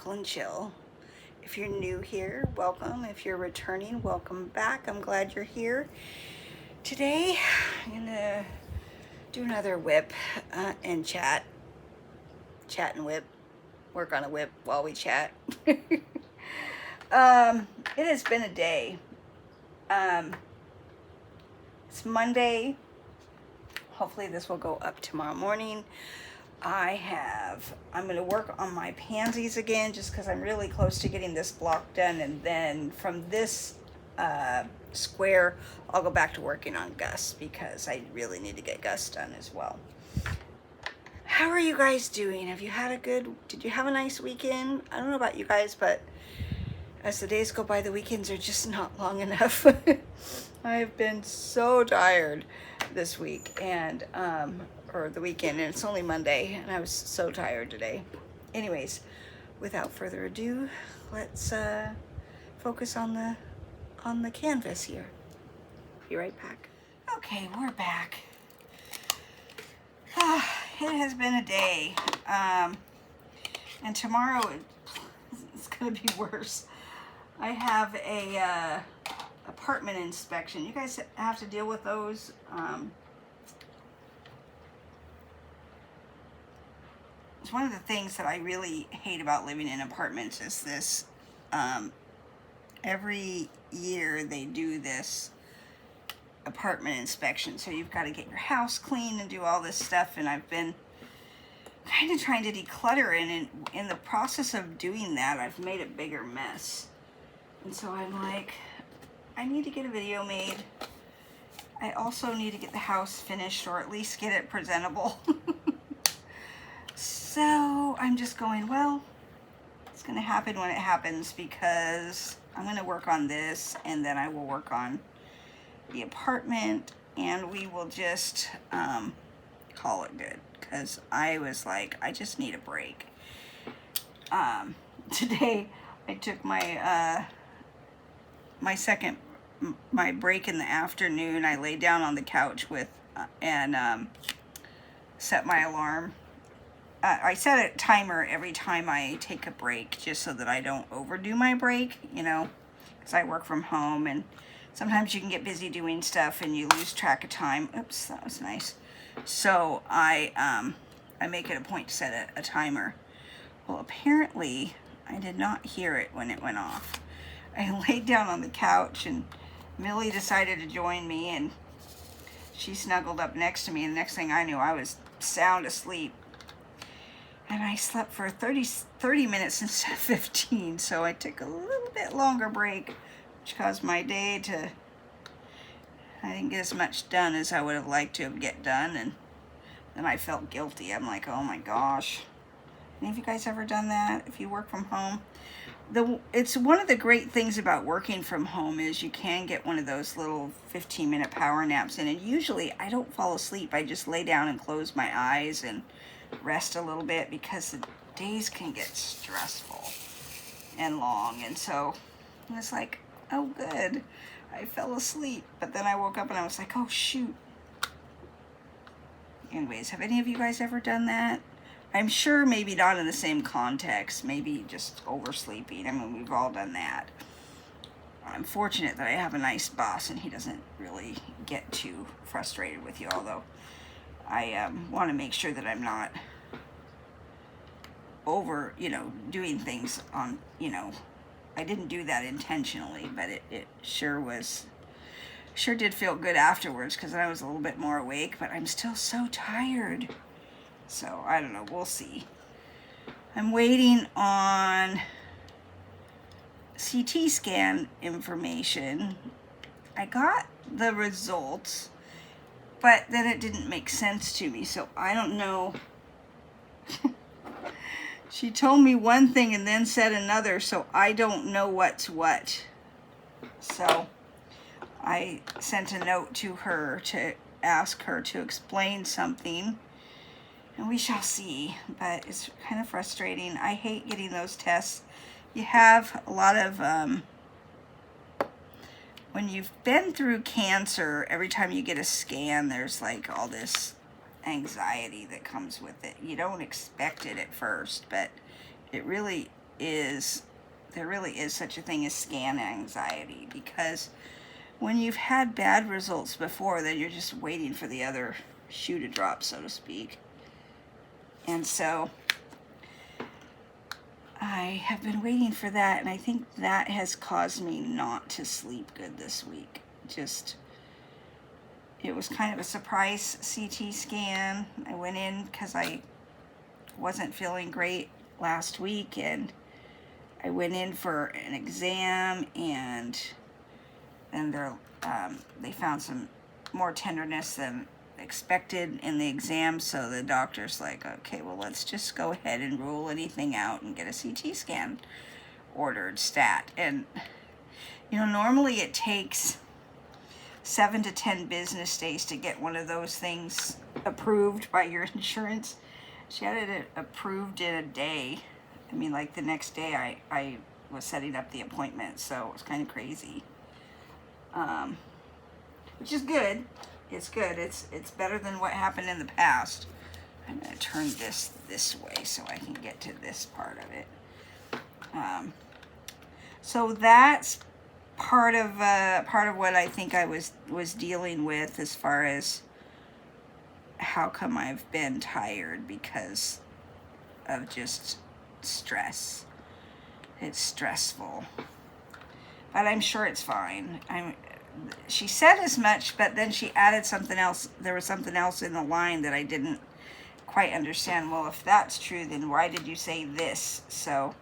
Sparkle and Chill. If you're new here, welcome. If you're returning, welcome back. I'm glad you're here. Today, I'm gonna do another WIP and chat and WIP. Work on a WIP while we chat. It has been a day. It's Monday. Hopefully this will go up tomorrow morning. I'm going to work on my pansies again just because I'm really close to getting this block done, and then from this square I'll go back to working on Gus because I really need to get Gus done as well. How are you guys doing? Did you have a nice weekend? I don't know about you guys, but as the days go by, the weekends are just not long enough. I've been so tired this week or the weekend, and it's only Monday, and I was so tired today. Anyways, without further ado, let's focus on the canvas here. Be right back. Okay, we're back. It has been a day, and tomorrow it's gonna be worse. I have a apartment inspection. You guys have to deal with those. It's one of the things that I really hate about living in apartments is this. Every year they do this apartment inspection, so you've got to get your house clean and do all this stuff, and I've been kind of trying to declutter, and in the process of doing that I've made a bigger mess, and so I'm like, I need to get a video made. I also need to get the house finished, or at least get it presentable. So I'm just going, well, it's going to happen when it happens, because I'm going to work on this, and then I will work on the apartment, and we will just call it good, because I was like, I just need a break. Today I took my my break in the afternoon. I laid down on the couch and set my alarm. I set a timer every time I take a break, just so that I don't overdo my break, because I work from home, and sometimes you can get busy doing stuff and you lose track of time. Oops, that was nice. So I make it a point to set a timer. Well, apparently I did not hear it when it went off. I laid down on the couch, and Millie decided to join me, and she snuggled up next to me, and the next thing I knew, I was sound asleep. And I slept for 30 minutes instead of 15, so I took a little bit longer break, which caused my day I didn't get as much done as I would have liked to get done, and then I felt guilty. I'm like, oh my gosh. Any of you guys ever done that? If you work from home? It's one of the great things about working from home is you can get one of those little 15-minute power naps, and usually I don't fall asleep. I just lay down and close my eyes and rest a little bit, because the days can get stressful and long, and so it's like, oh good, I fell asleep, but then I woke up and I was like, oh shoot. Anyways, have any of you guys ever done that? I'm sure maybe not in the same context, maybe just oversleeping. I mean, we've all done that. I'm fortunate that I have a nice boss and he doesn't really get too frustrated with you, although I want to make sure that I'm not over, doing things on, I didn't do that intentionally, but it sure did feel good afterwards, because I was a little bit more awake, but I'm still so tired. So, I don't know, we'll see. I'm waiting on CT scan information. I got the results, but then it didn't make sense to me, so I don't know. She told me one thing and then said another, so I don't know what's what. So I sent a note to her to ask her to explain something, and we shall see, but it's kind of frustrating. I hate getting those tests. You have a lot of, when you've been through cancer, every time you get a scan, there's like all this anxiety that comes with it. You don't expect it at first, but it really there really is such a thing as scan anxiety, because when you've had bad results before, then you're just waiting for the other shoe to drop, so to speak. And so I have been waiting for that, and I think that has caused me not to sleep good this week. It was kind of a surprise CT scan. I went in because I wasn't feeling great last week, and I went in for an exam, and then they found some more tenderness than expected in the exam, so the doctor's like, okay, well, let's just go ahead and rule anything out and get a CT scan ordered stat. And normally it takes 7 to 10 business days to get one of those things approved by your insurance. She had it approved in a day. I mean, like the next day I was setting up the appointment, so it was kind of crazy. Which is good. It's good. It's better than what happened in the past. I'm going to turn this way so I can get to this part of it. So that's part of what I think I was dealing with, as far as how come I've been tired, because of just stress. It's stressful, but I'm sure it's fine. She said as much, but then she added something else. There was something else in the line that I didn't quite understand. Well, if that's true, then why did you say this? So,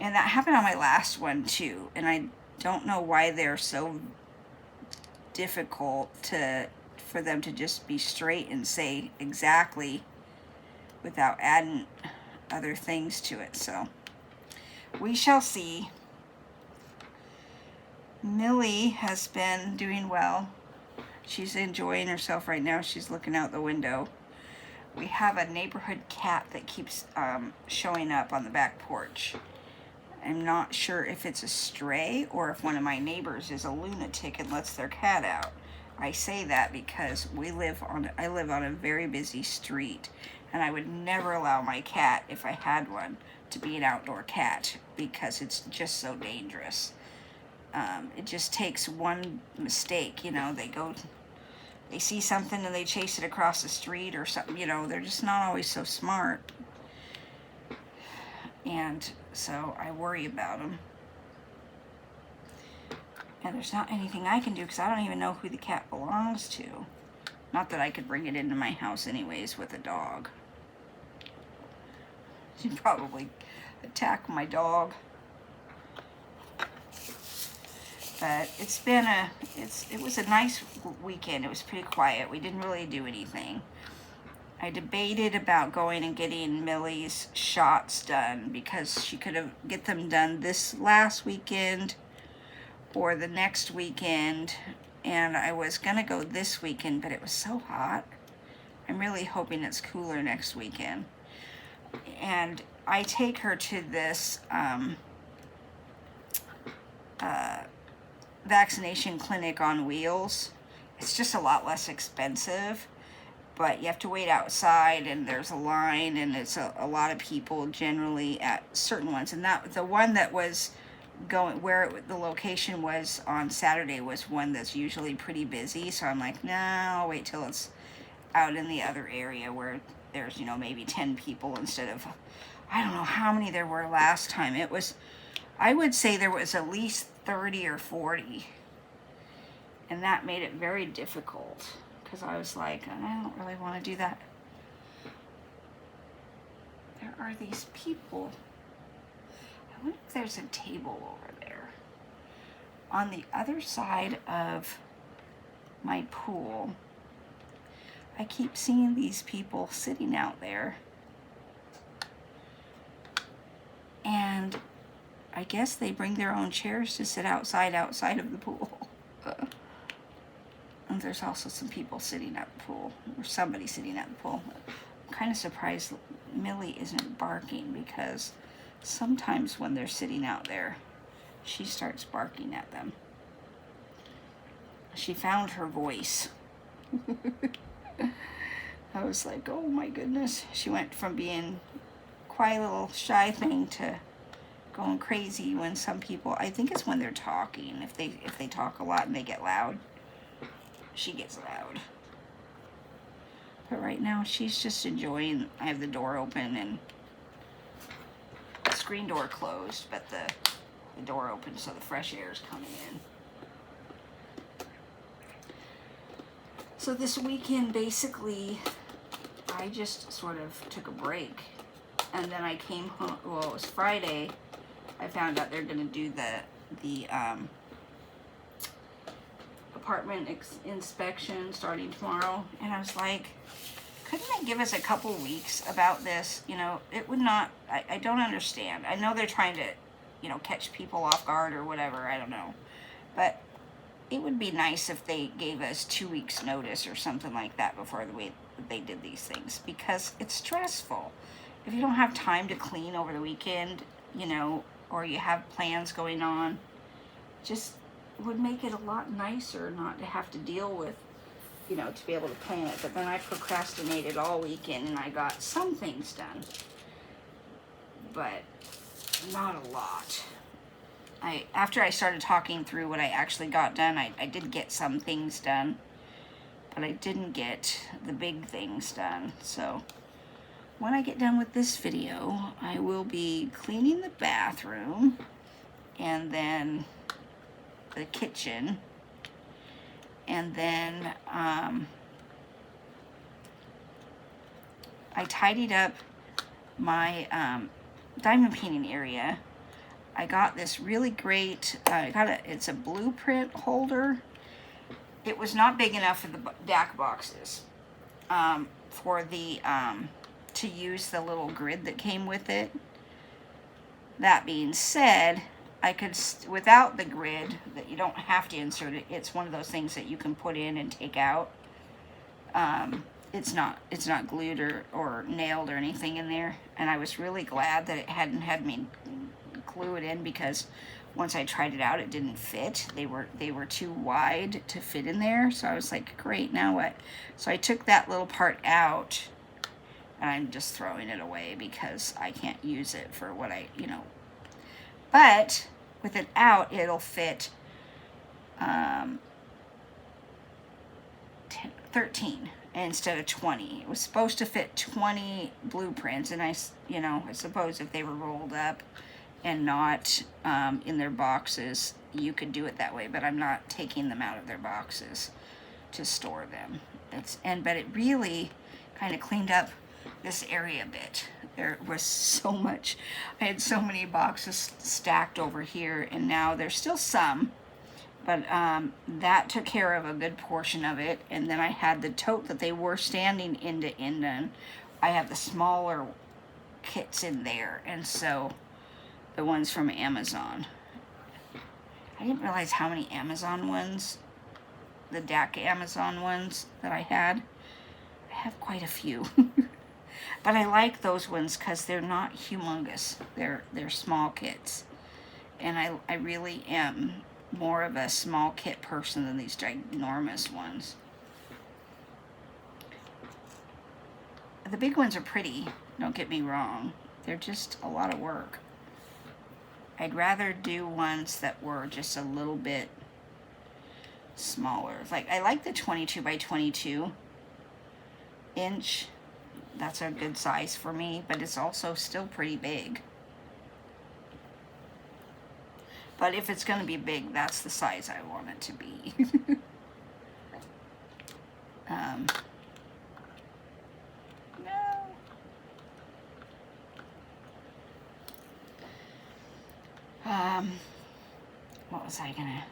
and that happened on my last one too, and I don't know why they're so difficult for them to just be straight and say exactly without adding other things to it. So we shall see. Millie has been doing well. She's enjoying herself right now. She's looking out the window. We have a neighborhood cat that keeps showing up on the back porch. I'm not sure if it's a stray or if one of my neighbors is a lunatic and lets their cat out. I say that because I live on a very busy street, and I would never allow my cat, if I had one, to be an outdoor cat, because it's just so dangerous. It just takes one mistake, they see something and they chase it across the street or something, they're just not always so smart. And so I worry about them. And there's not anything I can do, because I don't even know who the cat belongs to. Not that I could bring it into my house anyways with a dog. She'd probably attack my dog. But it was a nice weekend. It was pretty quiet. We didn't really do anything. I debated about going and getting Millie's shots done, because she could get them done this last weekend or the next weekend. And I was going to go this weekend, but it was so hot. I'm really hoping it's cooler next weekend. And I take her to this vaccination clinic on wheels. It's just a lot less expensive, but you have to wait outside, and there's a line, and it's a lot of people generally at certain ones. And that the one that was going where the location was on Saturday was one that's usually pretty busy. So I'm like, nah, I'll wait till it's out in the other area where there's maybe 10 people instead of, I don't know how many there were last time. I would say there was at least 30 or 40, and that made it very difficult, because I was like, I don't really want to do that. There are these people. I wonder if there's a table over there. On the other side of my pool, I keep seeing these people sitting out there, and I guess they bring their own chairs to sit outside of the pool. And there's also some people sitting at the pool, or somebody sitting at the pool. I'm kind of surprised Millie isn't barking, because sometimes when they're sitting out there, she starts barking at them. She found her voice. I was like, oh my goodness. She went from being quiet little shy thing to going crazy when some people, I think it's when they're talking. If they talk a lot and they get loud, she gets loud. But right now she's just enjoying. I have the door open and the screen door closed, but the door open so the fresh air is coming in. So this weekend, basically, I just sort of took a break, and then I came home. Well, it was Friday. I found out they're going to do the apartment inspection starting tomorrow, and I was like, couldn't they give us a couple weeks about this? You know, it would not. I don't understand. I know they're trying to, you know, catch people off guard or whatever. I don't know, but it would be nice if they gave us 2 weeks notice or something like that before the way they did these things, because it's stressful. If you don't have time to clean over the weekend, you know, or you have plans going on, just would make it a lot nicer not to have to deal with, you know, to be able to plan it. But then I procrastinated all weekend and I got some things done, but not a lot. After I started talking through what I actually got done, I did get some things done, but I didn't get the big things done. So when I get done with this video, I will be cleaning the bathroom and then the kitchen, and then I tidied up my diamond painting area. I got this really great, it's a blueprint holder. It was not big enough for the DAC boxes, for the, to use the little grid that came with it. That being said, I could, without the grid, that you don't have to insert it, it's one of those things that you can put in and take out. It's not glued or nailed or anything in there, and I was really glad that it hadn't had me glue it in, because once I tried it out, it didn't fit. They were too wide to fit in there. So I was like, great, now what? So I took that little part out, and I'm just throwing it away because I can't use it for what I, you know. But with it out, it'll fit 13 instead of 20. It was supposed to fit 20 blueprints, and I suppose if they were rolled up and not in their boxes, you could do it that way, but I'm not taking them out of their boxes to store them. But it really kind of cleaned up this area a bit. There was so much. I had so many boxes stacked over here, and now there's still some, but that took care of a good portion of it. And then I had the tote that they were standing end to end in. I have the smaller kits in there, and so the ones from Amazon. I didn't realize how many Amazon ones, the DAC Amazon ones that I had. I have quite a few. But I like those ones because they're not humongous. They're small kits. And I really am more of a small kit person than these ginormous ones. The big ones are pretty, don't get me wrong. They're just a lot of work. I'd rather do ones that were just a little bit smaller. Like, I like the 22 by 22 inch. That's a good size for me, but it's also still pretty big. But if it's going to be big, that's the size I want it to be. What was I gonna?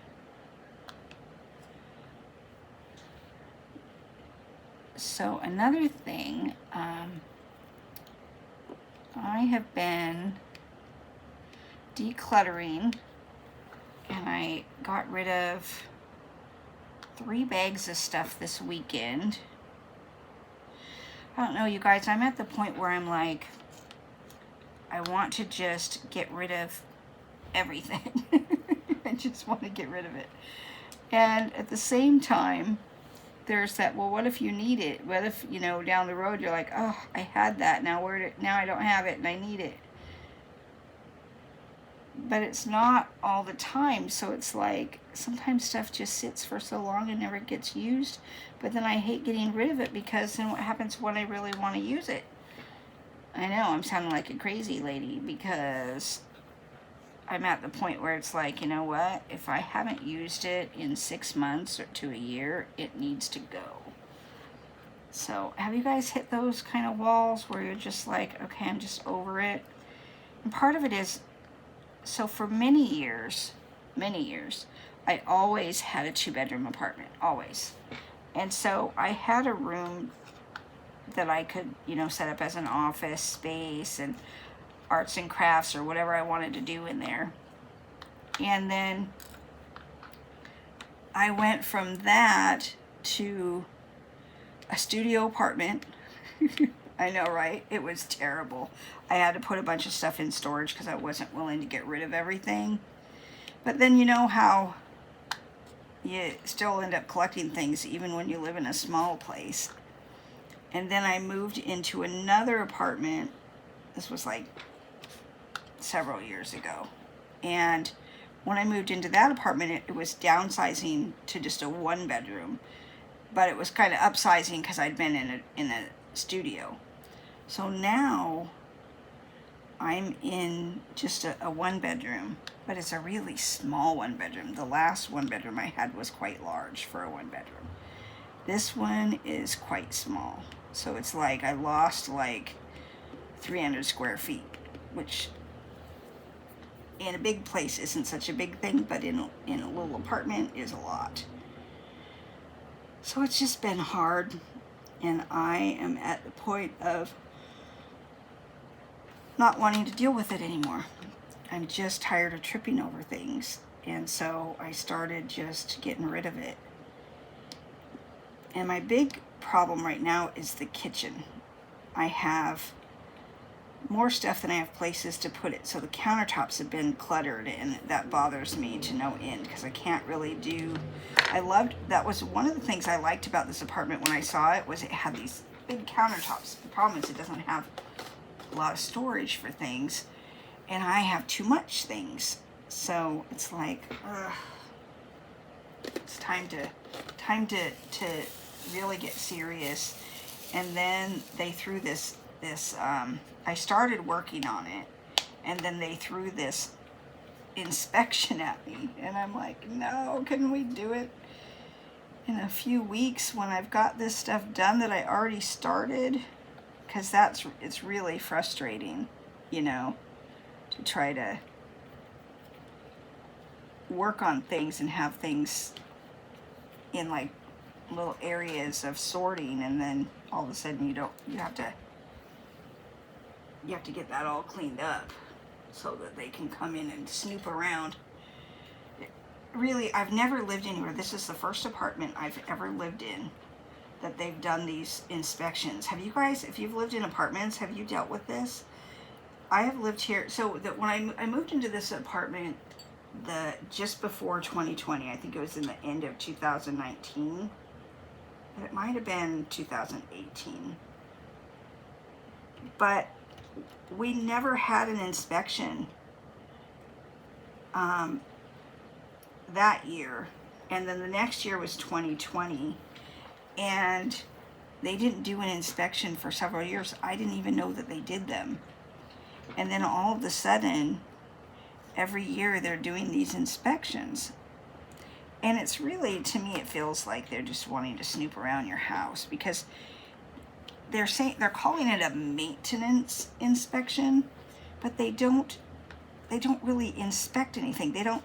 So another thing, I have been decluttering, and I got rid of 3 bags of stuff this weekend. I don't know, you guys, I'm at the point where I'm like, I want to just get rid of everything. I just want to get rid of it. And at the same time, there's that, well, what if you need it? What if, you know, down the road you're like, oh, I had that, now now I don't have it and I need it. But it's not all the time, so it's like sometimes stuff just sits for so long and never gets used, but then I hate getting rid of it, because then what happens when I really want to use it? I know I'm sounding like a crazy lady, because I'm at the point where it's like, you know what, if I haven't used it in 6 months or to a year, it needs to go. So have you guys hit those kind of walls where you're just like, okay, I'm just over it? And part of it is, so for many years, I always had a 2-bedroom apartment, always. And so I had a room that I could, you know, set up as an office space and arts and crafts or whatever I wanted to do in there. And then I went from that to a studio apartment. I know, right? It was terrible. I had to put a bunch of stuff in storage because I wasn't willing to get rid of everything. But then you know how you still end up collecting things even when you live in a small place. And then I moved into another apartment. This was like several years ago. And when I moved into that apartment, it was downsizing to just a 1-bedroom. But it was kind of upsizing because I'd been in a studio. So now I'm in just a 1-bedroom, but it's a really small 1-bedroom. The last 1-bedroom I had was quite large for a 1-bedroom. This one is quite small. So it's like I lost like 300 square feet, which in a big place isn't such a big thing, but in a little apartment is a lot. So it's just been hard, and I am at the point of not wanting to deal with it anymore. I'm just tired of tripping over things, and so I started just getting rid of it. And my big problem right now is the kitchen. I have more stuff than I have places to put it, so the countertops have been cluttered, and that bothers me to no end because I can't really do. That was one of the things I liked about this apartment when I saw it, was it had these big countertops. The problem is it doesn't have a lot of storage for things, and I have too much things, so it's like, it's time to really get serious. And then they threw this I started working on it, and then they threw this inspection at me, and I'm like, no, can we do it in a few weeks when I've got this stuff done that I already started? Because it's really frustrating, you know, to try to work on things and have things in like little areas of sorting, and then all of a sudden you have to get that all cleaned up so that they can come in and snoop around. Really, I've never lived anywhere. This is the first apartment I've ever lived in that they've done these inspections. Have you guys, if you've lived in apartments, have you dealt with this? I have lived here, so that when I moved into this apartment just before 2020, I think it was in the end of 2019, but it might have been 2018. But we never had an inspection that year, and then the next year was 2020, and they didn't do an inspection for several years. I didn't even know that they did them. And then all of a sudden, every year they're doing these inspections. And it's really, to me, it feels like they're just wanting to snoop around your house, because they're calling it a maintenance inspection, but they don't really inspect anything. They don't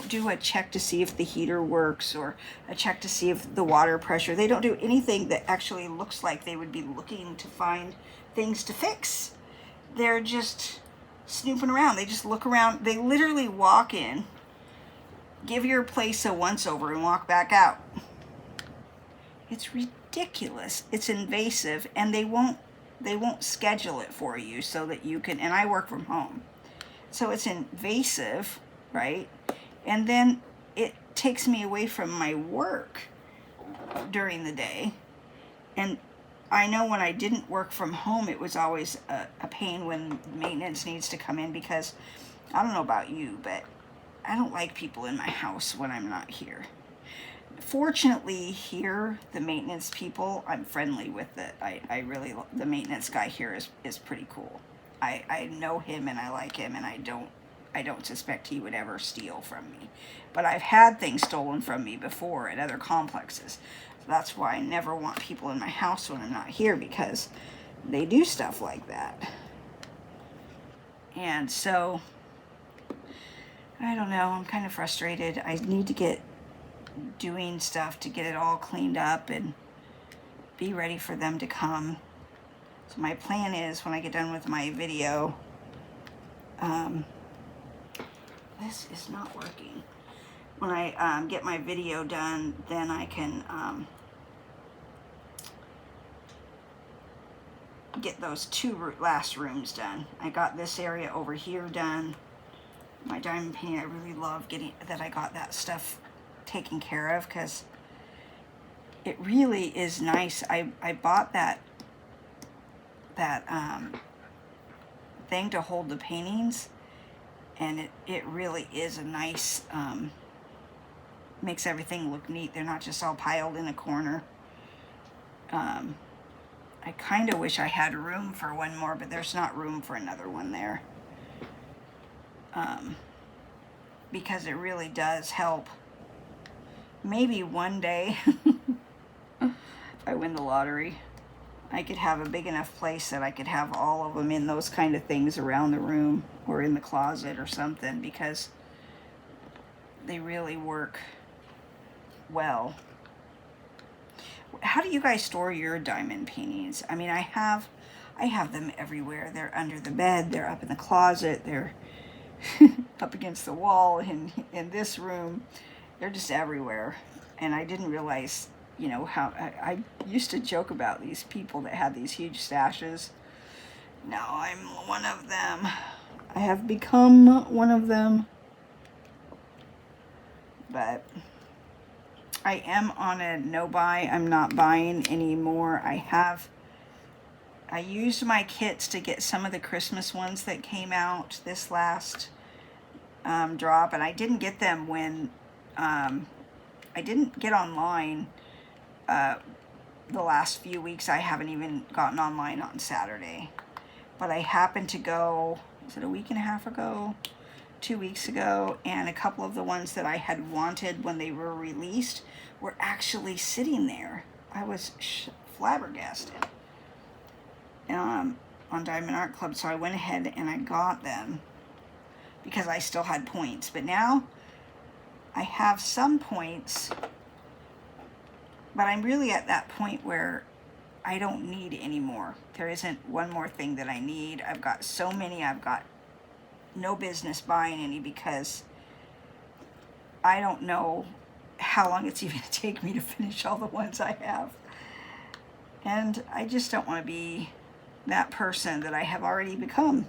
do a check to see if the heater works, or a check to see if the water pressure. They don't do anything that actually looks like they would be looking to find things to fix. They're just snooping around. They just look around. They literally walk in, give your place a once over, and walk back out. It's ridiculous. It's invasive, and they won't schedule it for you so that you can, and I work from home. So it's invasive, right? And then it takes me away from my work. during the day. And I know when I didn't work from home, it was always a pain when maintenance needs to come in, because I don't know about you, but I don't like people in my house when I'm not here. Fortunately, here, the maintenance people, I'm friendly with it. I really, the maintenance guy here is pretty cool. I know him and I like him, and I don't suspect he would ever steal from me. But I've had things stolen from me before at other complexes. So that's why I never want people in my house when I'm not here, because they do stuff like that. And so, I don't know, I'm kind of frustrated. I need to get doing stuff to get it all cleaned up and be ready for them to come. So my plan is, when I get done with my video, this is not working. When I get my video done, then I can get those two last rooms done. I got this area over here done. My diamond painting, I really love getting that. I got that stuff taken care of, because it really is nice. I bought that thing to hold the paintings, and it really is a nice, makes everything look neat. They're not just all piled in a corner. I kind of wish I had room for one more, but there's not room for another one there. Because it really does help. Maybe one day, if I win the lottery, I could have a big enough place that I could have all of them in those kind of things around the room or in the closet or something, because they really work well. How do you guys store your diamond paintings? I mean, I have them everywhere. They're under the bed, they're up in the closet, they're up against the wall in this room. They're just everywhere. And I didn't realize, you know, how I used to joke about these people that had these huge stashes. Now I'm one of them. I have become one of them. But I am on a no buy. I'm not buying anymore. I used my kits to get some of the Christmas ones that came out this last drop, and I didn't get them when I didn't get online the last few weeks. I haven't even gotten online on Saturday, but I happened to go, was it a week and a half ago, 2 weeks ago, and a couple of the ones that I had wanted when they were released were actually sitting there. I was flabbergasted on Diamond Art Club, so I went ahead and I got them because I still had points. But now I have some points, but I'm really at that point where I don't need any more. There isn't one more thing that I need. I've got so many, I've got no business buying any, because I don't know how long it's even going to take me to finish all the ones I have. And I just don't want to be that person that I have already become,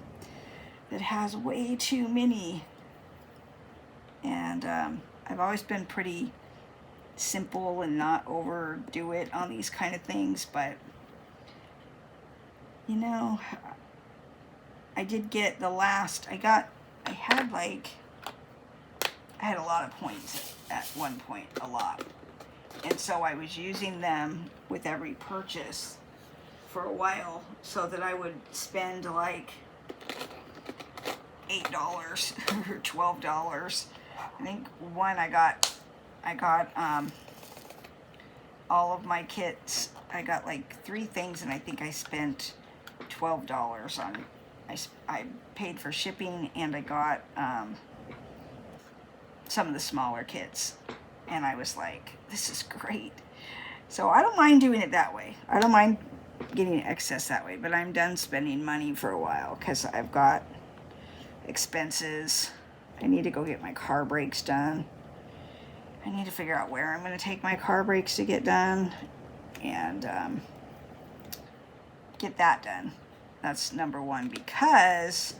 that has way too many. And I've always been pretty simple and not overdo it on these kind of things, but you know, I did get the last, I had a lot of points at one point, a lot. And so I was using them with every purchase for a while, so that I would spend like $8 or $12. I think one I got all of my kits. I got like 3 things, and I think I spent $12 on. I paid for shipping, and I got some of the smaller kits, and I was like, this is great. So I don't mind doing it that way. I don't mind getting excess that way, but I'm done spending money for a while, because I've got expenses. I need to go get my car brakes done. I need to figure out where I'm going to take my car brakes to get done, and get that done. That's number one, because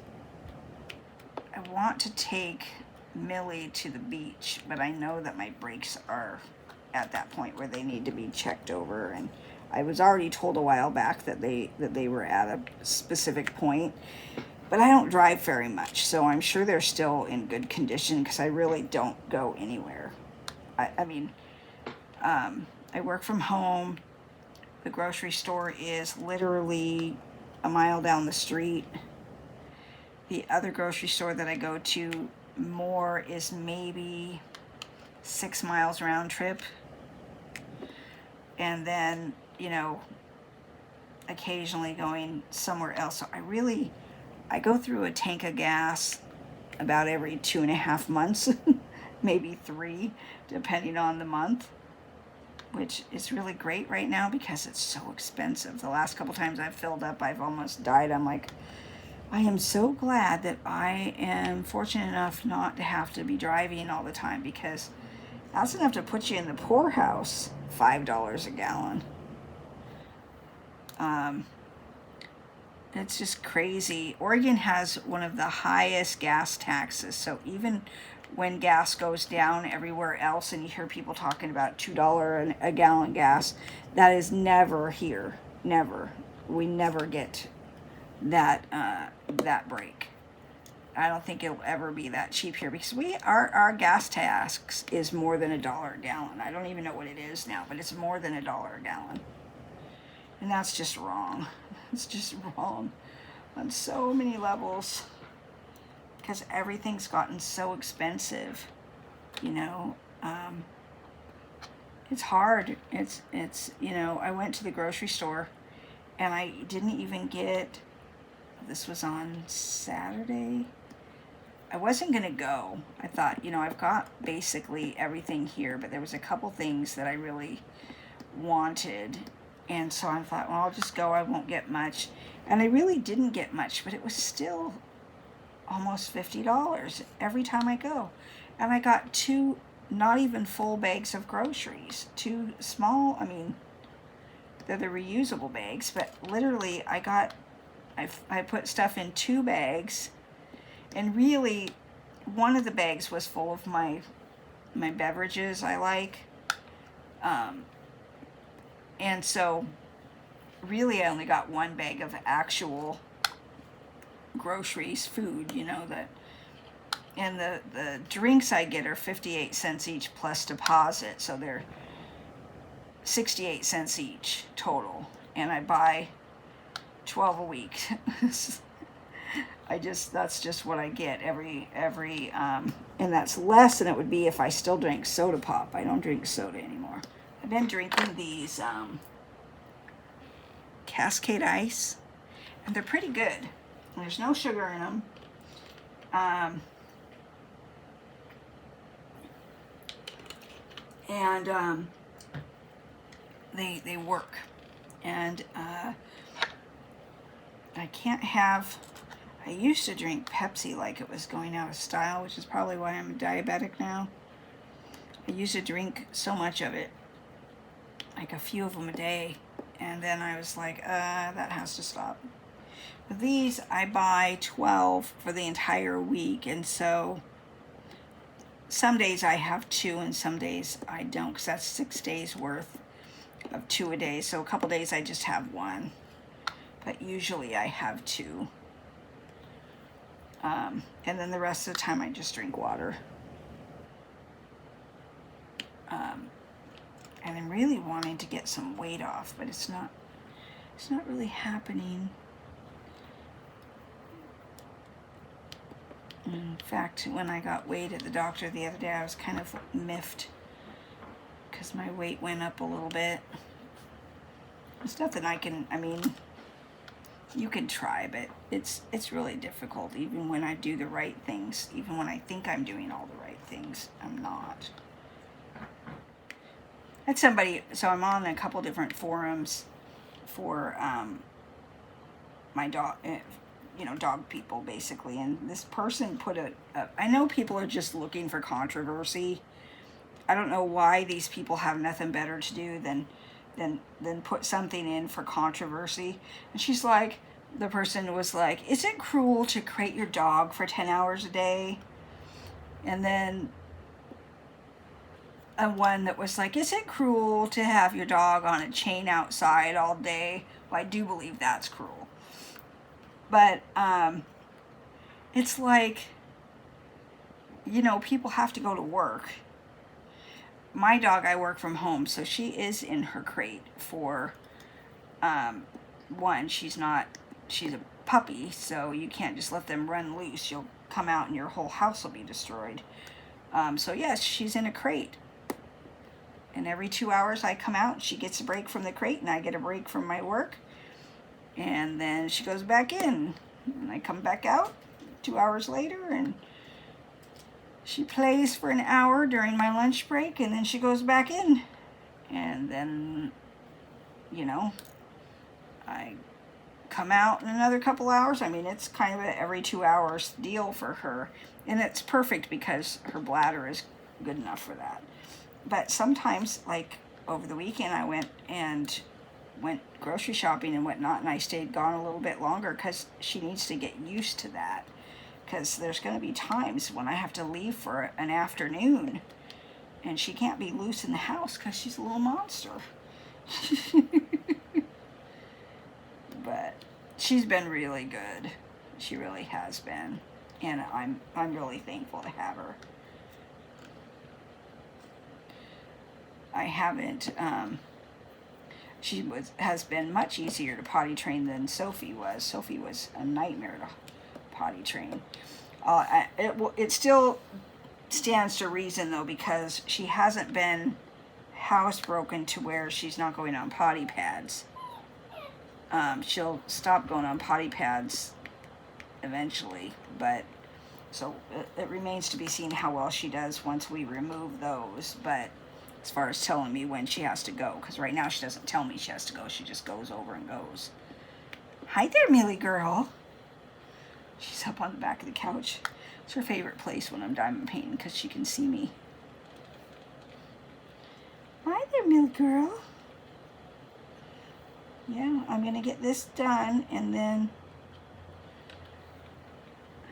I want to take Millie to the beach, but I know that my brakes are at that point where they need to be checked over. And I was already told a while back that they were at a specific point, but I don't drive very much, so I'm sure they're still in good condition because I really don't go anywhere. I mean, I work from home. The grocery store is literally a mile down the street. The other grocery store that I go to more is maybe 6 miles round trip. And then, you know, occasionally going somewhere else. So I go through a tank of gas about every 2.5 months, maybe 3, depending on the month, which is really great right now because it's so expensive. The last couple times I've filled up, I've almost died. I'm like, I am so glad that I am fortunate enough not to have to be driving all the time, because that's enough to put you in the poorhouse. $5 a gallon. It's just crazy. Oregon has one of the highest gas taxes. So even when gas goes down everywhere else and you hear people talking about $2 a gallon gas, that is never here. Never. We never get that break. I don't think it'll ever be that cheap here because our gas tax is more than $1 a gallon. I don't even know what it is now, but it's more than $1 a gallon. And that's just wrong. It's just wrong on so many levels because everything's gotten so expensive, you know. It's hard. It's you know, I went to the grocery store and I didn't even get, this was on Saturday. I wasn't going to go. I thought, you know, I've got basically everything here, but there was a couple things that I really wanted. And so I thought, well, I'll just go. I won't get much. And I really didn't get much, but it was still almost $50 every time I go. And I got 2 not even full bags of groceries. 2 small, I mean, they're the reusable bags, but literally I put stuff in 2 bags. And really, one of the bags was full of my beverages I like. And so, really, I only got 1 bag of actual groceries, food, you know, and the drinks I get are 58 cents each plus deposit, so they're 68 cents each total. And I buy 12 a week. That's just what I get every and that's less than it would be if I still drank soda pop. I don't drink soda anymore. I've been drinking these Cascade Ice, and they're pretty good. There's no sugar in them. They work. And I used to drink Pepsi like it was going out of style, which is probably why I'm diabetic now. I used to drink so much of it, like a few of them a day, and then I was like, that has to stop. But these, I buy 12 for the entire week, and so some days I have 2 and some days I don't, because that's 6 days worth of 2 a day. So a couple days I just have 1, but usually I have 2. And then the rest of the time I just drink water. And I'm really wanting to get some weight off, but it's not really happening. In fact, when I got weighed at the doctor the other day, I was kind of miffed because my weight went up a little bit. It's nothing you can try, but it's really difficult. Even when I do the right things, even when I think I'm doing all the right things, I'm not. So I'm on a couple different forums for my dog, dog people basically, and this person put I know people are just looking for controversy. I don't know why these people have nothing better to do than put something in for controversy. And the person was like, is it cruel to crate your dog for 10 hours a day? And then a one that was like, is it cruel to have your dog on a chain outside all day? Well, I do believe that's cruel. But it's like, you know, people have to go to work. My dog, I work from home, so she is in her crate for one. She's a puppy, so you can't just let them run loose. You'll come out and your whole house will be destroyed. So yes, she's in a crate. And every 2 hours I come out, she gets a break from the crate, and I get a break from my work. And then she goes back in, and I come back out 2 hours later, and she plays for an hour during my lunch break, and then she goes back in. And then, you know, I come out in another couple hours. I mean, it's kind of a every 2 hours deal for her. And it's perfect because her bladder is good enough for that. But sometimes, like over the weekend, I went grocery shopping and whatnot, and I stayed gone a little bit longer because she needs to get used to that. Because there's going to be times when I have to leave for an afternoon, and she can't be loose in the house because she's a little monster. But she's been really good. She really has been, and I'm really thankful to have her. I haven't. She has been much easier to potty train than Sophie was. Sophie was a nightmare to potty train. It still stands to reason though, because she hasn't been housebroken to where she's not going on potty pads. She'll stop going on potty pads eventually, but so it remains to be seen how well she does once we remove those. But as far as telling me when she has to go, because right now she doesn't tell me she has to go, she just goes over and goes. Hi there, Millie girl. She's up on the back of the couch. It's her favorite place when I'm diamond painting because she can see me. Hi there, Millie girl. Yeah, I'm going to get this done, and then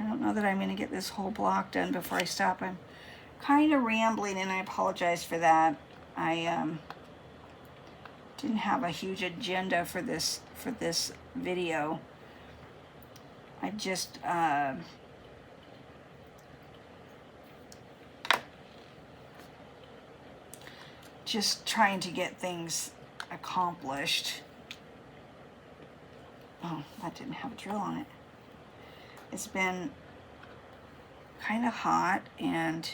I don't know that I'm going to get this whole block done before I stop. I'm kind of rambling, and I apologize for that. I didn't have a huge agenda for this video. I just trying to get things accomplished. Oh, that didn't have a drill on it. It's been kind of hot, and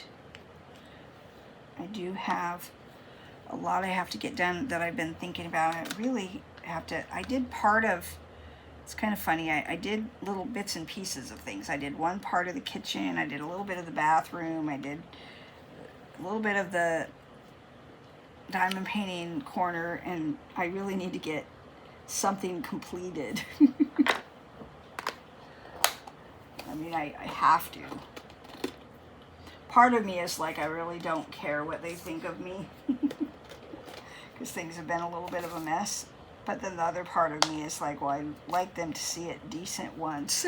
I do have a lot I have to get done that I've been thinking about. I really have to. I did part of, it's kind of funny, I did little bits and pieces of things. I did one part of the kitchen, I did a little bit of the bathroom, I did a little bit of the diamond painting corner, and I really need to get something completed. I mean, I have to. Part of me is like, I really don't care what they think of me because things have been a little bit of a mess. But then the other part of me is like, well, I'd like them to see it decent once.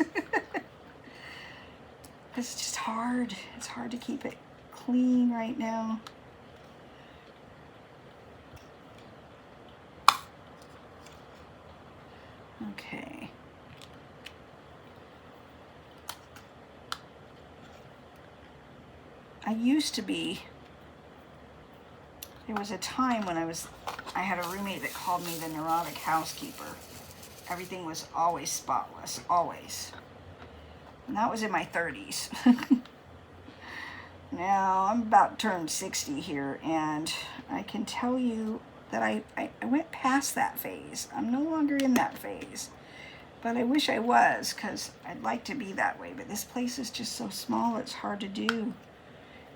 It's just hard. It's hard to keep it clean right now. Okay. I used to be, there was a time when I had a roommate that called me the neurotic housekeeper. Everything was always spotless, always. And that was in my 30s. Now, I'm about to turn 60 here, and I can tell you that I went past that phase. I'm no longer in that phase. But I wish I was, because I'd like to be that way. But this place is just so small, it's hard to do.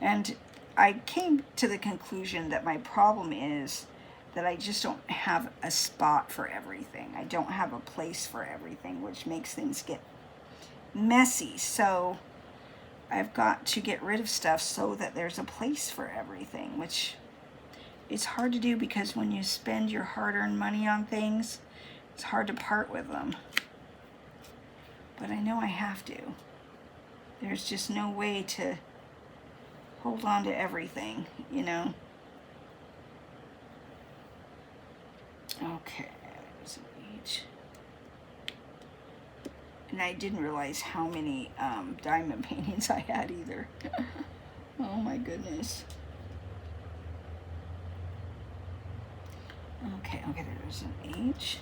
And I came to the conclusion that my problem is that I just don't have a spot for everything. I don't have a place for everything, which makes things get messy. So I've got to get rid of stuff so that there's a place for everything, which it's hard to do because when you spend your hard-earned money on things, it's hard to part with them. But I know I have to. There's just no way to hold on to everything, you know. Okay, there's an H. And I didn't realize how many diamond paintings I had either. Oh my goodness. Okay, there's an H.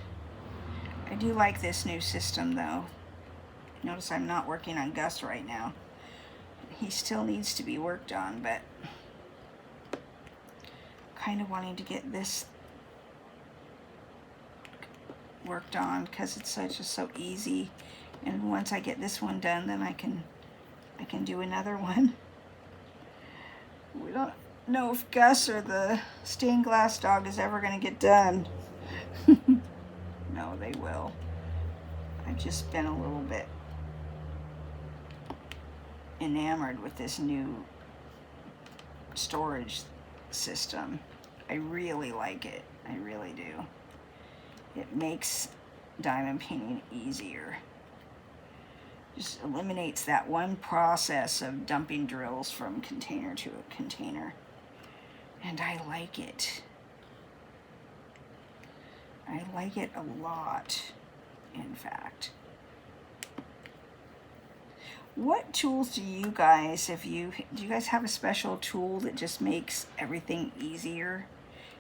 I do like this new system though. Notice I'm not working on Gus right now. He still needs to be worked on, but kind of wanting to get this worked on because it's just so easy. And once I get this one done, then I can do another one. We don't know if Gus or the stained glass dog is ever going to get done. No, they will. I've just been a little bit enamored with this new storage system. I really like it. I really do. It makes diamond painting easier. Just eliminates that one process of dumping drills from container to a container. And I like it. I like it a lot, in fact. What tools do you guys, do you guys have a special tool that just makes everything easier?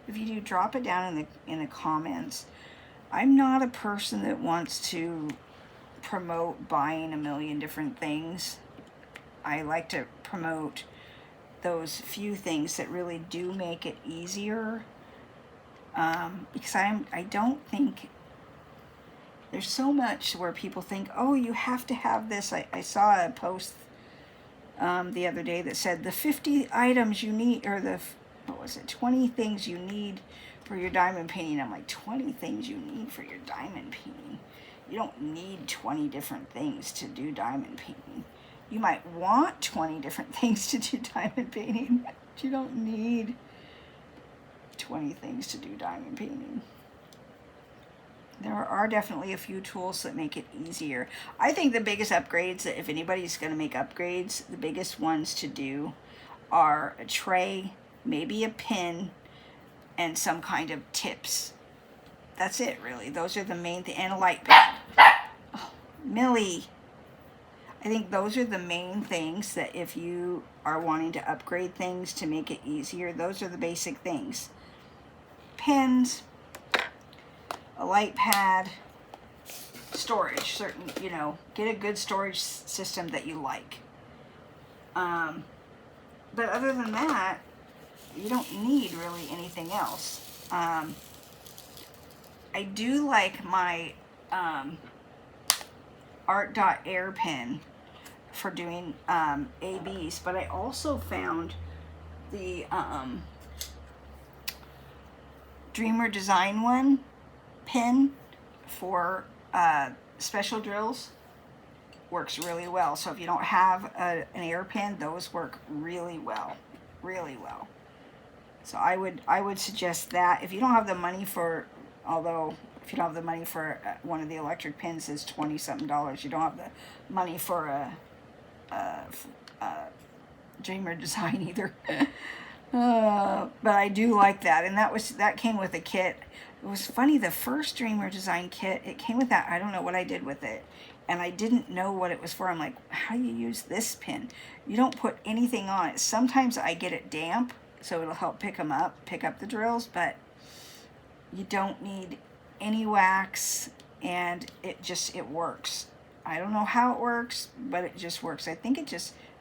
If you do, drop it down in the comments. I'm not a person that wants to promote buying a million different things. I like to promote those few things that really do make it easier. Because I don't think there's so much where people think, oh, you have to have this. I saw a post the other day that said the 50 items you need, or the, 20 things you need for your diamond painting. I'm like, 20 things you need for your diamond painting? You don't need 20 different things to do diamond painting. You might want 20 different things to do diamond painting, but you don't need 20 things to do diamond painting. There are definitely a few tools that make it easier. I think the biggest upgrades, that if anybody's going to make upgrades, the biggest ones to do are a tray, maybe a pin, and some kind of tips. That's it, really. Those are the main thing, and a light pad. Oh, Millie. I think those are the main things that if you are wanting to upgrade things to make it easier, those are the basic things. Pins, a light pad, storage, get a good storage system that you like. But other than that, you don't need really anything else. I do like my art.air pen for doing ABs, but I also found the Dreamer Design one pen for special drills. Works really well. So if you don't have an air pen, those work really well, really well. So I would suggest that. If you don't have the money for, although if you don't have the money for one of the electric pens is $20-something, you don't have the money for a Dreamer Design either. But I do like that, and that came with a kit. It was funny, the first Dreamer Design kit, it came with that. I don't know what I did with it, and I didn't know what it was for. I'm like, how do you use this pin? You don't put anything on it. Sometimes I get it damp, so it'll help pick up the drills, but you don't need any wax, and it works. I don't know how it works, but it just works. I think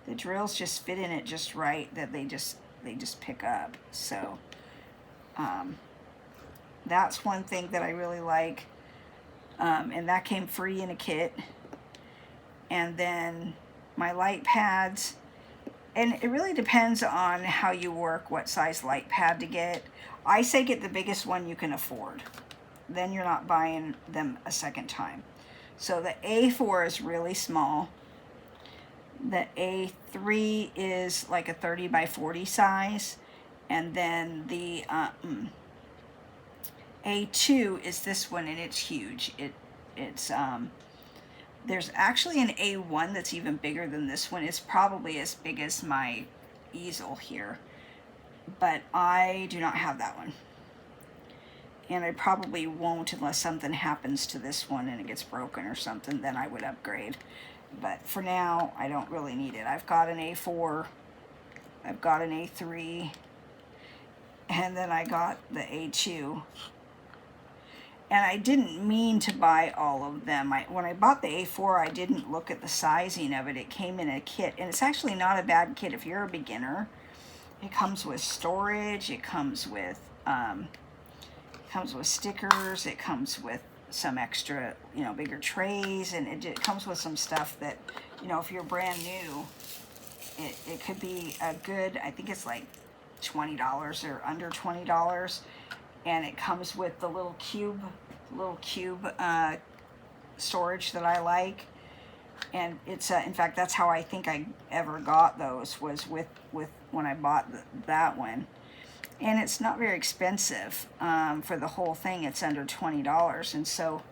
the drills just fit in it just right, that they just pick up. So that's one thing that I really like, and that came free in a kit. And then my light pads, and it really depends on how you work, what size light pad to get. I say get the biggest one you can afford. Then you're not buying them a second time. So the A4 is really small. The A3 is like a 30 by 40 size. And then the A2 is this one, and it's huge. It's there's actually an A1 that's even bigger than this one. It's probably as big as my easel here, but I do not have that one. And I probably won't unless something happens to this one and it gets broken or something, then I would upgrade. But for now, I don't really need it. I've got an A4, I've got an A3, and then I got the A2. And I didn't mean to buy all of them. When I bought the A4, I didn't look at the sizing of it. It came in a kit, and it's actually not a bad kit if you're a beginner. It comes with storage, it comes with stickers, it comes with some extra, bigger trays, and it comes with some stuff that, if you're brand new, it could be a good, I think it's like $20 or under $20, and it comes with the little cube storage that I like, and it's in fact, that's how I think I ever got those, was with when I bought that one. And it's not very expensive for the whole thing. It's under $20. And so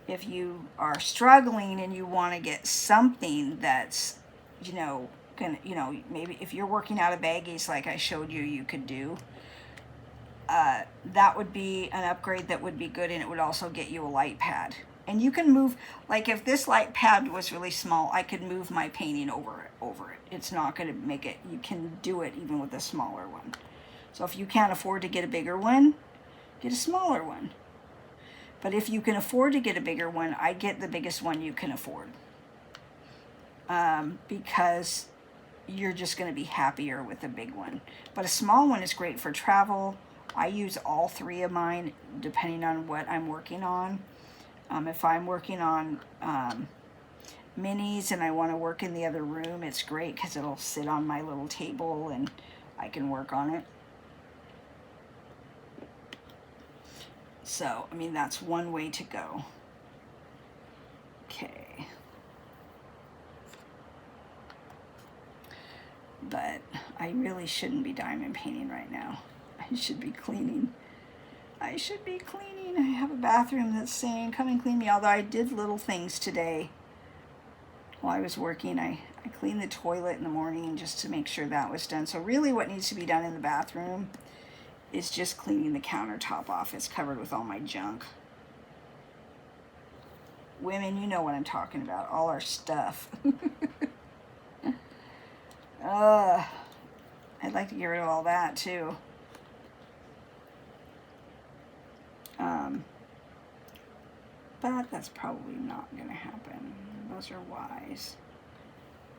if you are struggling and you want to get something that's, maybe if you're working out of baggies like I showed you, you could do, that would be an upgrade that would be good, and it would also get you a light pad. And you can move, like if this light pad was really small, I could move my painting over it. It's not going to make it, you can do it even with a smaller one. So if you can't afford to get a bigger one, get a smaller one. But if you can afford to get a bigger one, I get the biggest one you can afford. Because you're just going to be happier with a big one. But a small one is great for travel. I use all three of mine depending on what I'm working on. If I'm working on minis and I want to work in the other room, it's great because it'll sit on my little table and I can work on it. So, that's one way to go. Okay. But I really shouldn't be diamond painting right now. I should be cleaning. I have a bathroom that's saying, come and clean me. Although I did little things today while I was working. I cleaned the toilet in the morning just to make sure that was done. So really what needs to be done in the bathroom is just cleaning the countertop off. It's covered with all my junk. Women, you know what I'm talking about. All our stuff. I'd like to get rid of all that too. But that's probably not going to happen. Those are wise.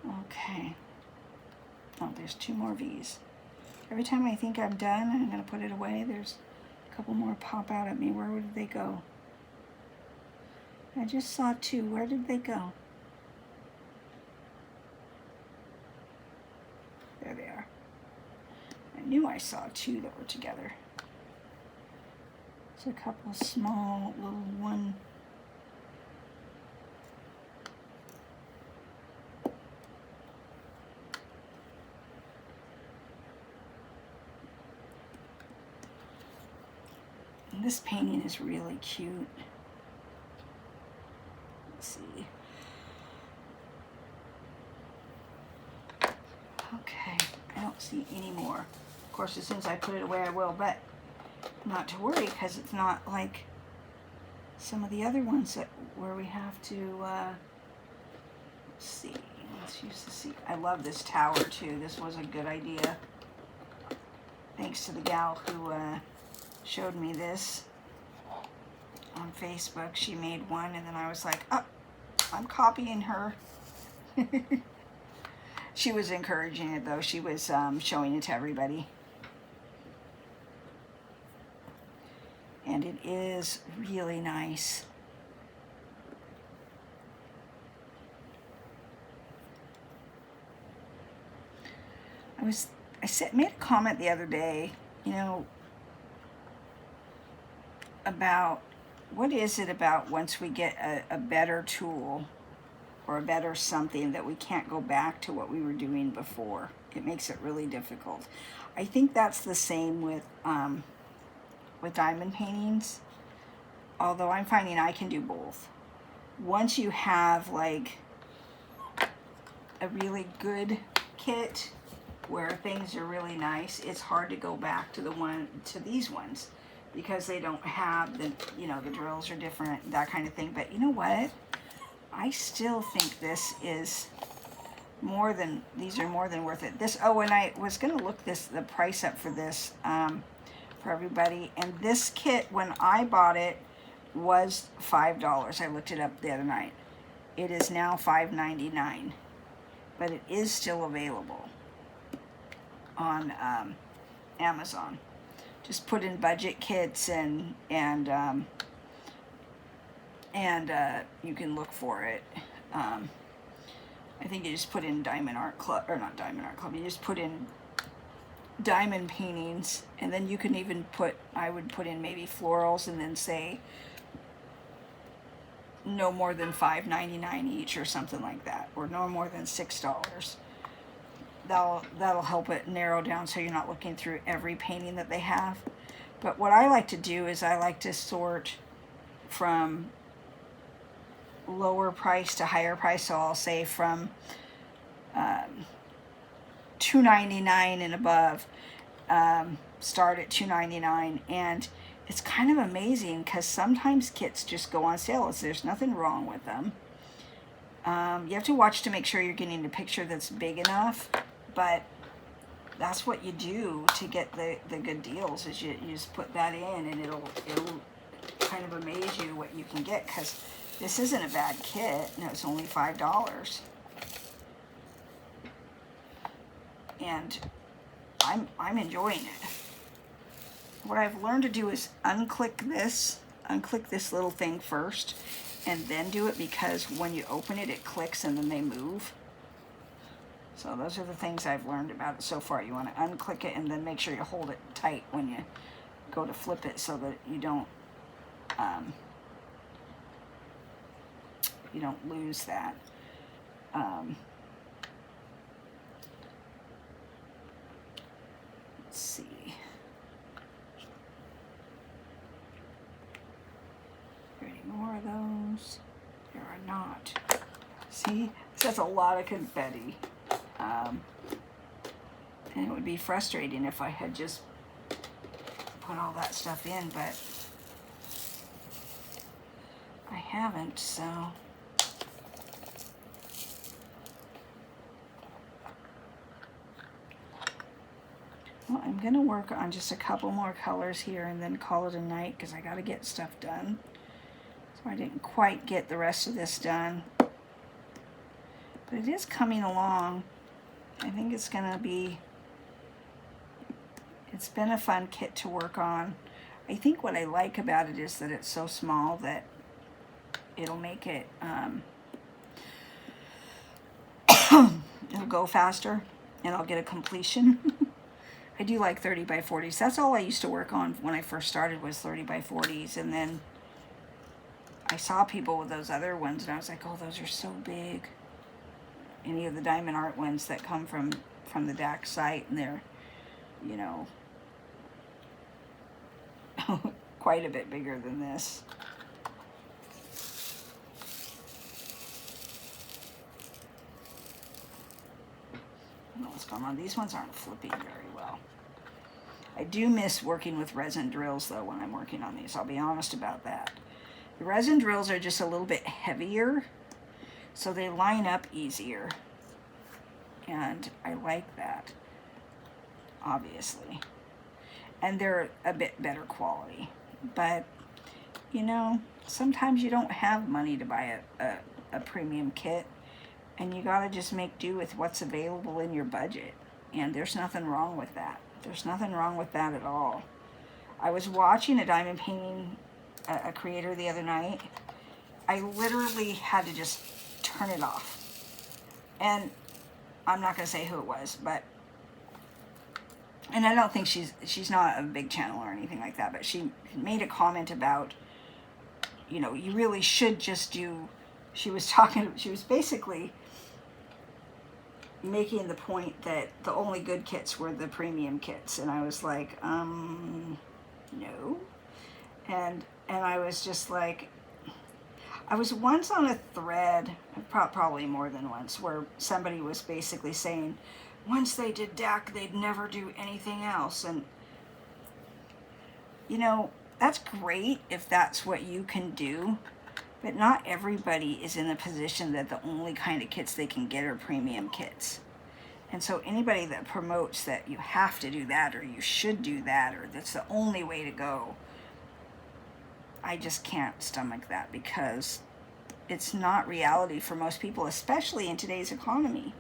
Okay. Oh, there's 2 more V's. Every time I think I'm done, I'm going to put it away. There's a couple more pop out at me. Where did they go? I just saw 2. Where did they go? There they are. I knew I saw 2 that were together. It's a couple small little one. And this painting is really cute. Let's see. Okay, I don't see any more. Of course, as soon as I put it away, I will, but not to worry, because it's not like some of the other ones where we have to, let's see, let's use the seat. I love this tower too. This was a good idea. Thanks to the gal who showed me this on Facebook. She made one, and then I was like, oh, I'm copying her. She was encouraging it though. She was showing it to everybody. And it is really nice. I made a comment the other day, about what is it about once we get a better tool or a better something that we can't go back to what we were doing before. It makes it really difficult. I think that's the same with diamond paintings, although I'm finding I can do both. Once you have like a really good kit where things are really nice, it's hard to go back to these ones because they don't have the, you know, the drills are different, that kind of thing. But you know what? I still think this is more than, these are more than worth it. This, oh, and I was going to look the price up for this for everybody. And this kit, when I bought it, was $5. I looked it up the other night. It is now $5.99, but it is still available on Amazon. Just put in budget kits and you can look for it. I think you just put in Diamond Art Club, or not Diamond Art Club, you just put in diamond paintings, and then you can even put, I would put in maybe florals and then say no more than $5.99 each or something like that, or no more than $6. That'll help it narrow down so you're not looking through every painting that they have. But what I like to do is I like to sort from lower price to higher price. So I'll say from $2.99 and above, start at $2.99. And it's kind of amazing because sometimes kits just go on sale. There's nothing wrong with them. You have to watch to make sure you're getting a picture that's big enough, but that's what you do to get the good deals, is you just put that in, and it'll kind of amaze you what you can get, because this isn't a bad kit. No, it's only $5. And I'm enjoying it. What I've learned to do is unclick this little thing first, and then do it, because when you open it, it clicks and then they move. So those are the things I've learned about it so far. You want to unclick it and then make sure you hold it tight when you go to flip it, so that you don't lose that. Let's see. Are there any more of those? There are not. See, that's a lot of confetti. And it would be frustrating if I had just put all that stuff in, but I haven't, so. Well, I'm going to work on just a couple more colors here and then call it a night, because I got to get stuff done. So I didn't quite get the rest of this done. But it is coming along. I think it's going to be, it's been a fun kit to work on. I think what I like about it is that it's so small that it'll make it, it'll go faster, and I'll get a completion. I do like 30 by 40s. That's all I used to work on when I first started, was 30 by 40s. And then I saw people with those other ones, and I was like, oh, those are so big. Any of the Diamond Art ones that come from the DAC site, and they're, you know, quite a bit bigger than this. I don't know what's going on. These ones aren't flipping very well. I do miss working with resin drills, though, when I'm working on these. I'll be honest about that. The resin drills are just a little bit heavier, so they line up easier. And I like that, obviously. And they're a bit better quality. But, you know, sometimes you don't have money to buy a premium kit, and you gotta just make do with what's available in your budget. And there's nothing wrong with that. There's nothing wrong with that at all. I was watching a diamond painting, a creator, the other night. I literally had to just turn it off. And I'm not gonna say who it was, but, and I don't think she's not a big channel or anything like that, but she made a comment about, you know, you really should just do, she was basically making the point that the only good kits were the premium kits, and I was like, no. And I was just like, I was once on a thread, probably more than once, where somebody was basically saying, once they did DAC, they'd never do anything else. And, you know, that's great if that's what you can do, but not everybody is in a position that the only kind of kits they can get are premium kits. And so anybody that promotes that you have to do that or you should do that or that's the only way to go, I just can't stomach that, because it's not reality for most people, especially in today's economy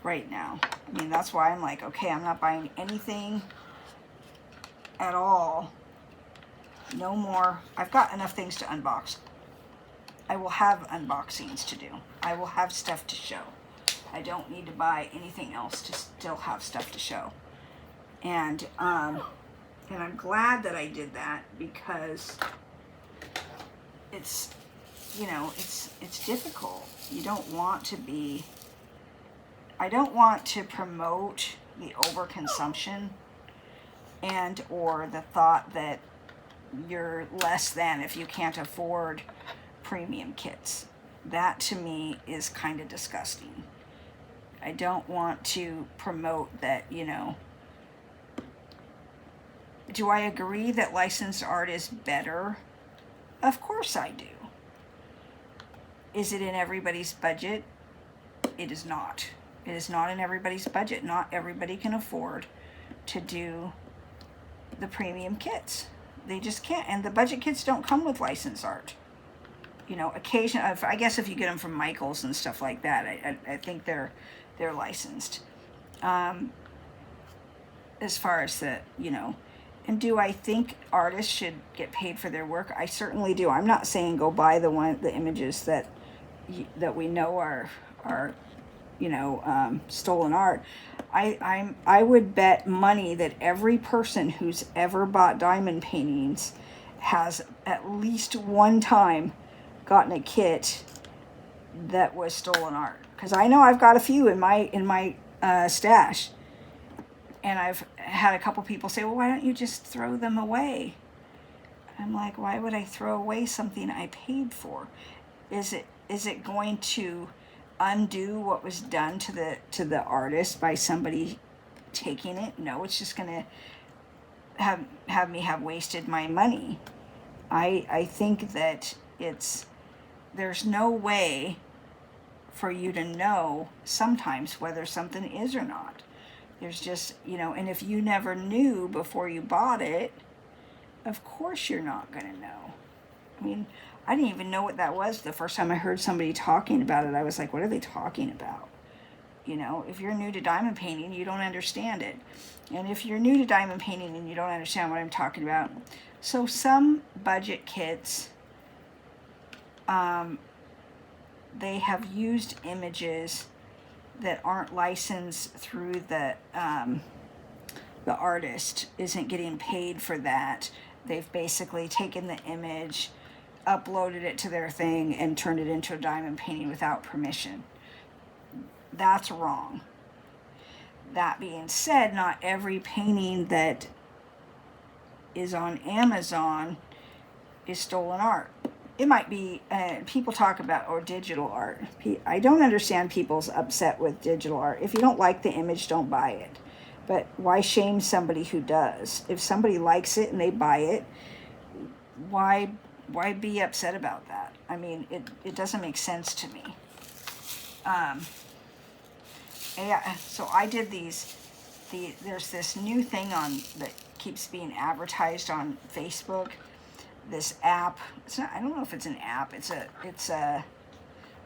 right now. I mean, that's why I'm like, okay, I'm not buying anything at all. No more. I've got enough things to unbox. I will have unboxings to do. I will have stuff to show. I don't need to buy anything else to still have stuff to show. And I'm glad that I did that, because it's, you know, it's difficult. You don't want to be, I don't want to promote the overconsumption and or the thought that you're less than if you can't afford premium kits. That to me is kind of disgusting. I don't want to promote that, you know. Do I agree that licensed art is better? Of course I do. Is it in everybody's budget? It is not. It is not in everybody's budget. Not everybody can afford to do the premium kits. They just can't. And the budget kits don't come with licensed art. You know, occasionally, I guess if you get them from Michaels and stuff like that, I think they're licensed. As far as the, you know, and do I think artists should get paid for their work? I certainly do. I'm not saying go buy the images that we know are you know, stolen art. I would bet money that every person who's ever bought diamond paintings has at least one time gotten a kit that was stolen art. Because I know I've got a few in my stash, and I've had a couple people say, well, why don't you just throw them away? I'm like, why would I throw away something I paid for? Is it going to undo what was done to the artist by somebody taking it? No, it's just going to have me have wasted my money. I think that there's no way for you to know sometimes whether something is or not. There's just, you know, and if you never knew before you bought it, of course you're not going to know. I mean, I didn't even know what that was the first time I heard somebody talking about it. I was like, what are they talking about? You know, if you're new to diamond painting, you don't understand it. And if you're new to diamond painting and you don't understand what I'm talking about, so some budget kits, they have used images that aren't licensed through the artist isn't getting paid for that. They've basically taken the image, uploaded it to their thing, and turned it into a diamond painting without permission. That's wrong. That being said, not every painting that is on Amazon is stolen art. It might be, people talk about, or digital art. I don't understand people's upset with digital art. If you don't like the image, don't buy it. But why shame somebody who does? If somebody likes it and they buy it, why be upset about that? I mean, it doesn't make sense to me. Yeah, so I did there's this new thing that keeps being advertised on Facebook. This app, I don't know if it's an app, it's a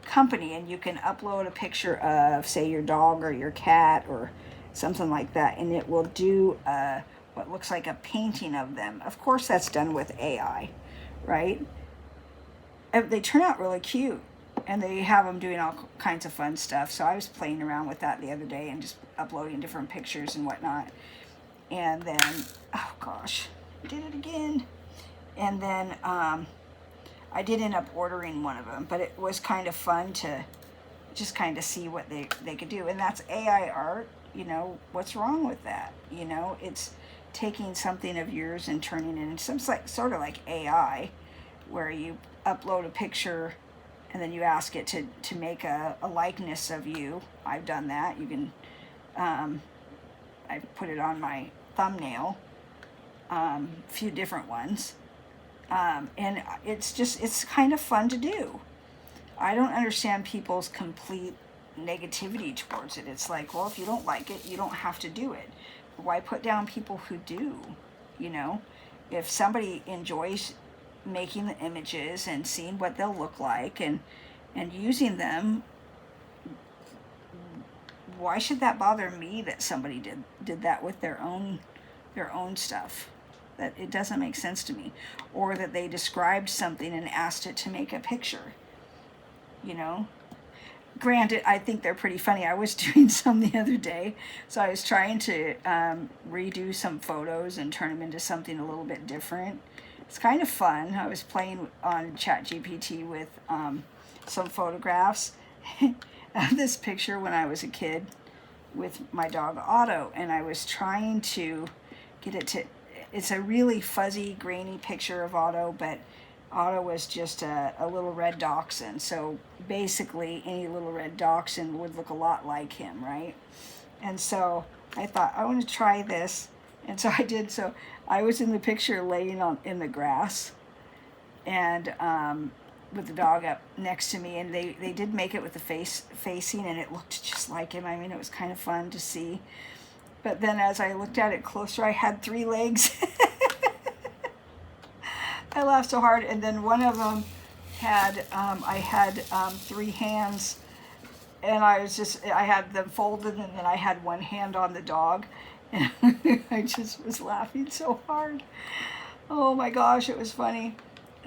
company, and you can upload a picture of, say, your dog or your cat or something like that, and it will do what looks like a painting of them. Of course, that's done with AI, right? They turn out really cute, and they have them doing all kinds of fun stuff. So I was playing around with that the other day and just uploading different pictures and whatnot. And then, oh gosh, I did it again. And then I did end up ordering one of them, but it was kind of fun to just kind of see what they could do. And that's AI art. You know, what's wrong with that? You know, it's taking something of yours and turning it into something sort of like AI, where you upload a picture and then you ask it to make a likeness of you. I've done that. You can, I put it on my thumbnail, a few different ones. And it's kind of fun to do. I don't understand people's complete negativity towards it. It's like, well, if you don't like it, you don't have to do it. Why put down people who do? You know, if somebody enjoys making the images and seeing what they'll look like and using them, why should that bother me that somebody did that with their own stuff? That it doesn't make sense to me. Or that they described something and asked it to make a picture. You know, granted, I think they're pretty funny. I was doing some the other day, so I was trying to redo some photos and turn them into something a little bit different. It's kind of fun. I was playing on ChatGPT with some photographs of this picture when I was a kid with my dog Otto, and I was trying to get it to, it's a really fuzzy, grainy picture of Otto, but Otto was just a little red dachshund. So basically any little red dachshund would look a lot like him, right? And so I thought, I want to try this. And so I did. So I was in the picture laying in the grass and with the dog up next to me. And they did make it with the face facing, and it looked just like him. I mean, it was kind of fun to see. But then as I looked at it closer, I had 3 legs. I laughed so hard, and then one of them had, I had 3 hands, and I had them folded, and then I had one hand on the dog, and I just was laughing so hard. Oh my gosh, it was funny.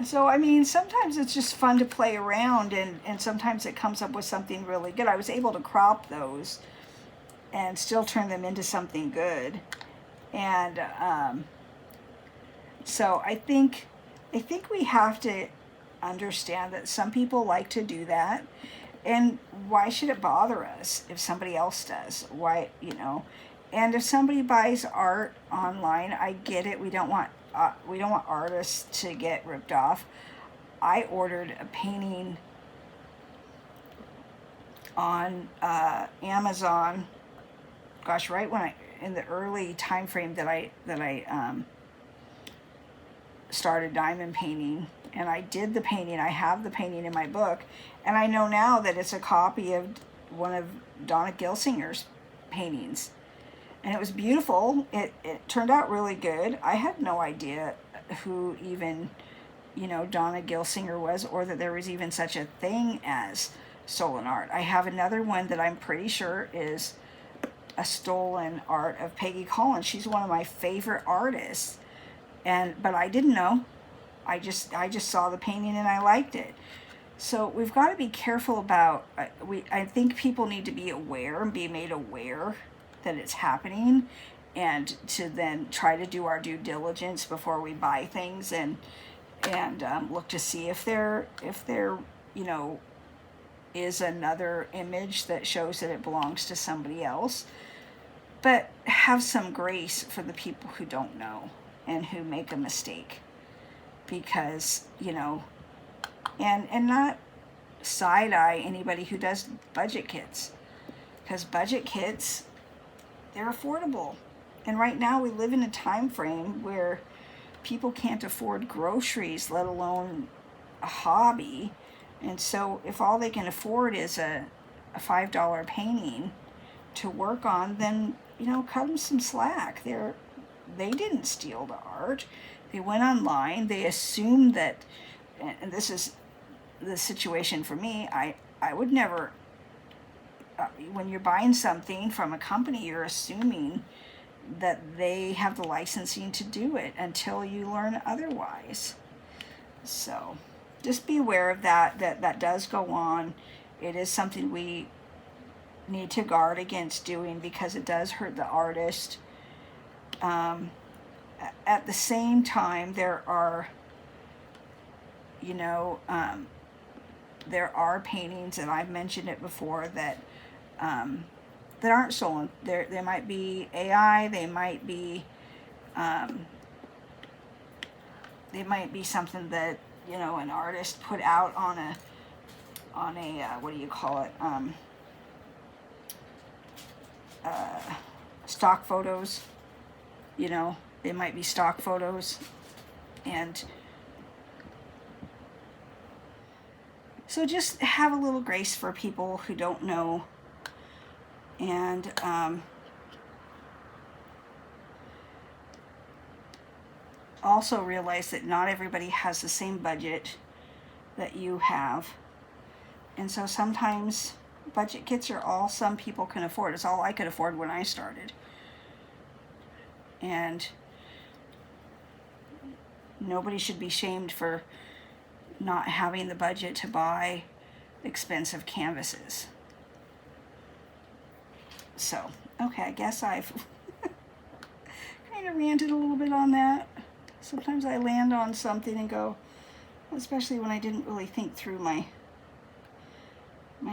So, I mean, sometimes it's just fun to play around, and sometimes it comes up with something really good. I was able to crop those and still turn them into something good, and so I think we have to understand that some people like to do that, and why should it bother us if somebody else does? Why, you know? And if somebody buys art online, I get it. We don't want artists to get ripped off. I ordered a painting on Amazon. Gosh, right when in the early time frame that I started diamond painting, and I did the painting. I have the painting in my book, and I know now that it's a copy of one of Donna Gilsinger's paintings, and it was beautiful. It turned out really good. I had no idea who even, you know, Donna Gilsinger was, or that there was even such a thing as stolen art. I have another one that I'm pretty sure is a stolen art of Peggy Collins. She's one of my favorite artists. But I didn't know. I just saw the painting and I liked it. So we've got to be careful about. I think people need to be aware and be made aware that it's happening, and to then try to do our due diligence before we buy things, and look to see if there you know is another image that shows that it belongs to somebody else. But have some grace for the people who don't know and who make a mistake, because, you know, and not side-eye anybody who does budget kits, because budget kits, they're affordable. And right now we live in a time frame where people can't afford groceries, let alone a hobby. And so if all they can afford is a $5 painting to work on, then, you know, cut them some slack. They didn't steal the art. They went online. They assumed that, and this is the situation for me, I would never, when you're buying something from a company, you're assuming that they have the licensing to do it until you learn otherwise. So just be aware of that does go on. It is something we need to guard against doing, because it does hurt the artist. At the same time, there are, you know, there are paintings, and I've mentioned it before, that aren't stolen. They might be AI. They might be something that, you know, an artist put out on a what do you call it? Stock photos. You know, they might be stock photos, and So just have a little grace for people who don't know, and also realize that not everybody has the same budget that you have. And so sometimes budget kits are all some people can afford. It's all I could afford when I started. And nobody should be shamed for not having the budget to buy expensive canvases. So, okay, I guess I've kind of ranted a little bit on that. Sometimes I land on something and go, especially when I didn't really think through my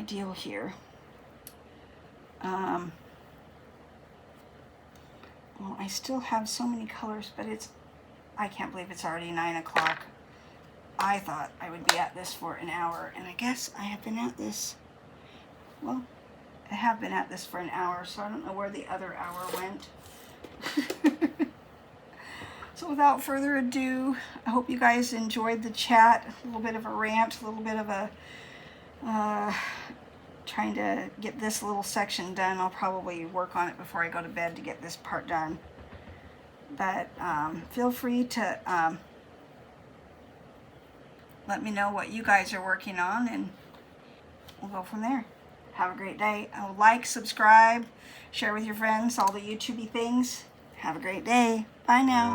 deal here. Well, I still have so many colors, but I can't believe it's already 9 o'clock. I thought I would be at this for an hour, and I guess I have been at this, well, I have been at this for an hour, so I don't know where the other hour went. So without further ado, I hope you guys enjoyed the chat. A little bit of a rant, a little bit of a trying to get this little section done. I'll probably work on it before I go to bed to get this part done. But feel free to let me know what you guys are working on, and we'll go from there. Have a great day. Like, subscribe, share with your friends, all the YouTubey things. Have a great day. Bye now.